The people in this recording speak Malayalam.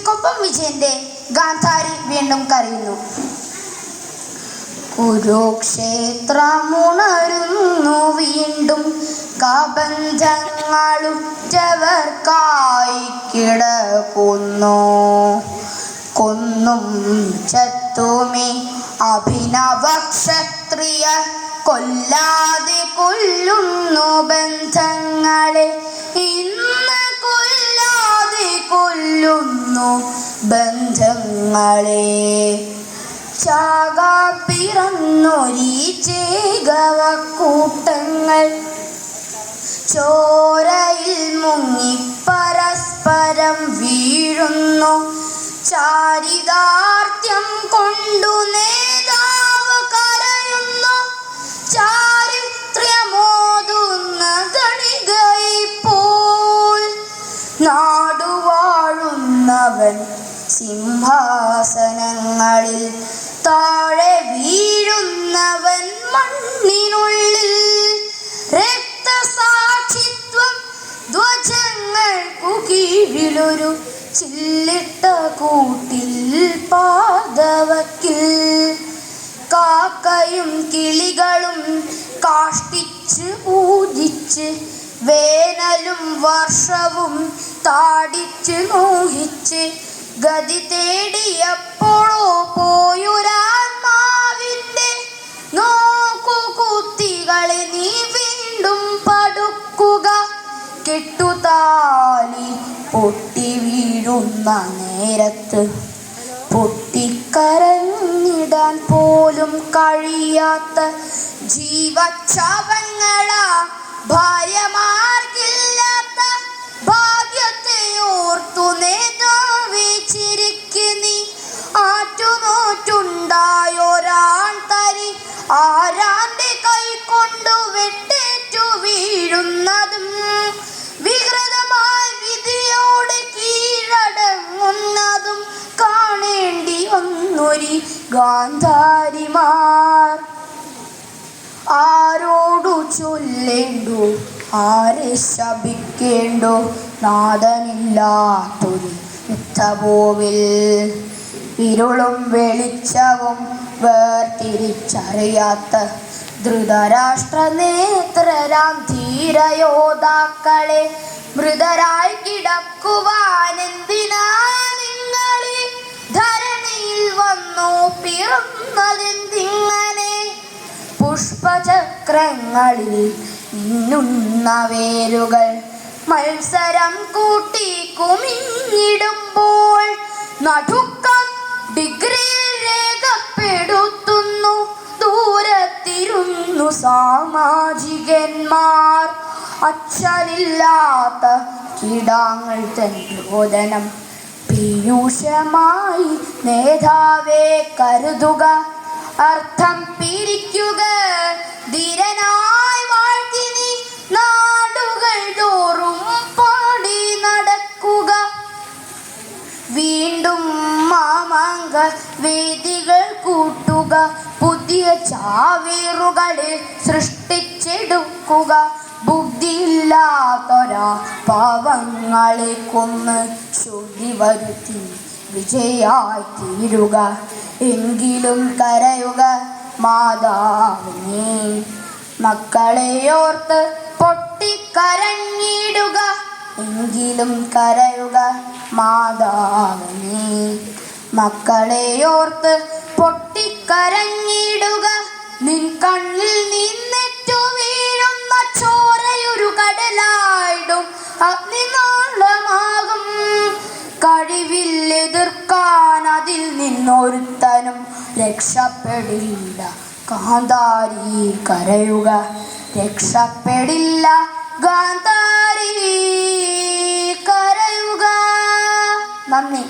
കൊപ്പം വിജയന്റെ ഗാന്ധാരി വീണ്ടും കരയുന്നു. കുരുക്ഷേത്രമുണരുന്നു വീണ്ടും, കബന്ധങ്ങളുറ്റവർക്കായി കിടക്കുന്നു. കൊന്നും ചത്തുമേ അഭിനവ ക്ഷത്രിയ, കൊല്ലാതെ കൊല്ലുന്നു ബന്ധങ്ങളെ. ഇന്ന് കൊല്ലാതെ കൊല്ലുന്നു ബന്ധങ്ങളെ. ചാകാൻ പിറന്നൊരീ ചേകവക്കൂട്ടങ്ങൾ, ചോരയിൽ മുങ്ങി പരസ്പരം വീഴുന്നു. ചാരിതാർത്ഥ്യം കൊണ്ടു നേതാവ് കരയുന്നു. ചാരിത്ര്യമോതുന്ന ഗണികയിപ്പോൾ നാടുവാഴുന്നവൻ സിംഹാസനങ്ങളിൽ, താഴെ വീഴുന്നവൻ മണ്ണിനുള്ളിൽ. രക്തസാക്ഷിത്വം ധ്വജങ്ങൾക്കു കീഴിലൊരു ചില്ലിട്ട കൂട്ടിൽ പാദവക്കിൽ, കാക്കയും കിളികളും കാഷ്ടിച്ച് പൂജിച്ച്, വേനലും വർഷവും താടിച്ച് മോഹിച്ച്, ഗതി തേടിയപ്പോഴോ പോയൊരാത്മാവിൻ്റെ നോക്കുകുത്തികളെ നീ വീണ്ടും പടുക്കുക. കെട്ടുതാലി പൊട്ടി വീഴുന്ന നേരത്ത് പൊട്ടിക്കരഞ്ഞിടാൻ പോലും കഴിയാത്ത ജീവച്ഛവങ്ങളാ ഭാര്യമാർക്കില്ലാത്ത ഭാഗ്യത്തെ ഓർത്തു നേതാവേ ചിരിക്കുന്നി. ആറ്റുനോറ്റുണ്ടായൊരാൺ തരി ആരാന്റെ കൈക്കൊണ്ടു വെട്ടേറ്റു വീഴുന്നതും, വികൃതമായി വിധിയോടെ കീഴടങ്ങുന്നതും കാണേണ്ടി വന്നൊരി ഗാന്ധാരിമാർ. ആരോടു ചൊല്ലേണ്ടു, ആരെ ശപിക്കേണ്ടു, നാഥനില്ലാത്തൊരു യുദ്ധഭൂവിൽ. ഇരുളും വെളിച്ചവും വേർതിരിച്ചറിയാത്ത ധൃതരാഷ്ട്ര നേത്രരാം ധീരയോദ്ധാക്കളെ, മൃതരായി കിടക്കുവാനെന്തിനാ നിങ്ങളീ ധരണിയിൽ വന്നു പിറന്നതെന്തിങ്ങനെ? പുഷ്പചക്രങ്ങളിൽ മിന്നുന്ന വേരുകൾ മത്സരം കൂട്ടി കുമിഞ്ഞിടുമ്പോൾ, നടുക്കം ഡിഗ്രിയിൽ രേഖപ്പെടുത്തുന്നു ദൂരത്തിരുന്നു സാമാജികന്മാർ. അച്ഛനില്ലാത്ത കിടാങ്ങൾ തൻ രോദനം പീയൂഷമായി നേതാവേ കരുതുക. അർത്ഥം പിരിക്കുക ധീരനായി വാഴ്ത്തി നീ, നാടുകൾ തോറും പാടി നടക്കുക. വീണ്ടും മാമാങ്ക വേദികൾ കൂട്ടുക, പുതിയ ചാവേറുകളെ സൃഷ്ടിച്ചെടുക്കുക. ബുദ്ധിയില്ലാത്തൊരാ പാവങ്ങളെ കൊന്ന് ശുദ്ധി വരുത്തി വിജയായി തീരുക. എങ്കിലും കരയുക മാതാവിനെ, മക്കളെയോർത്ത് പൊട്ടിക്കരഞ്ഞിടുക. എങ്കിലും കരയുക മാതാവിനെ, മക്കളെയോർത്ത് പൊട്ടിക്കരഞ്ഞിടുക. നിൻ കണ്ണിൽ നിന്നിട്ടു വീഴുന്ന ചോരയൊരു കടലായിടും, അഗ്നിനാളമാകും. കഴിവില്ലെതിർക്കാൻ അതിൽ നിന്നൊരുത്തനും രക്ഷപ്പെടില്ല. ഗാന്ധാരി കരയുക, രക്ഷപ്പെടില്ല. ഗാന്ധാരി കരയുക. നന്ദി.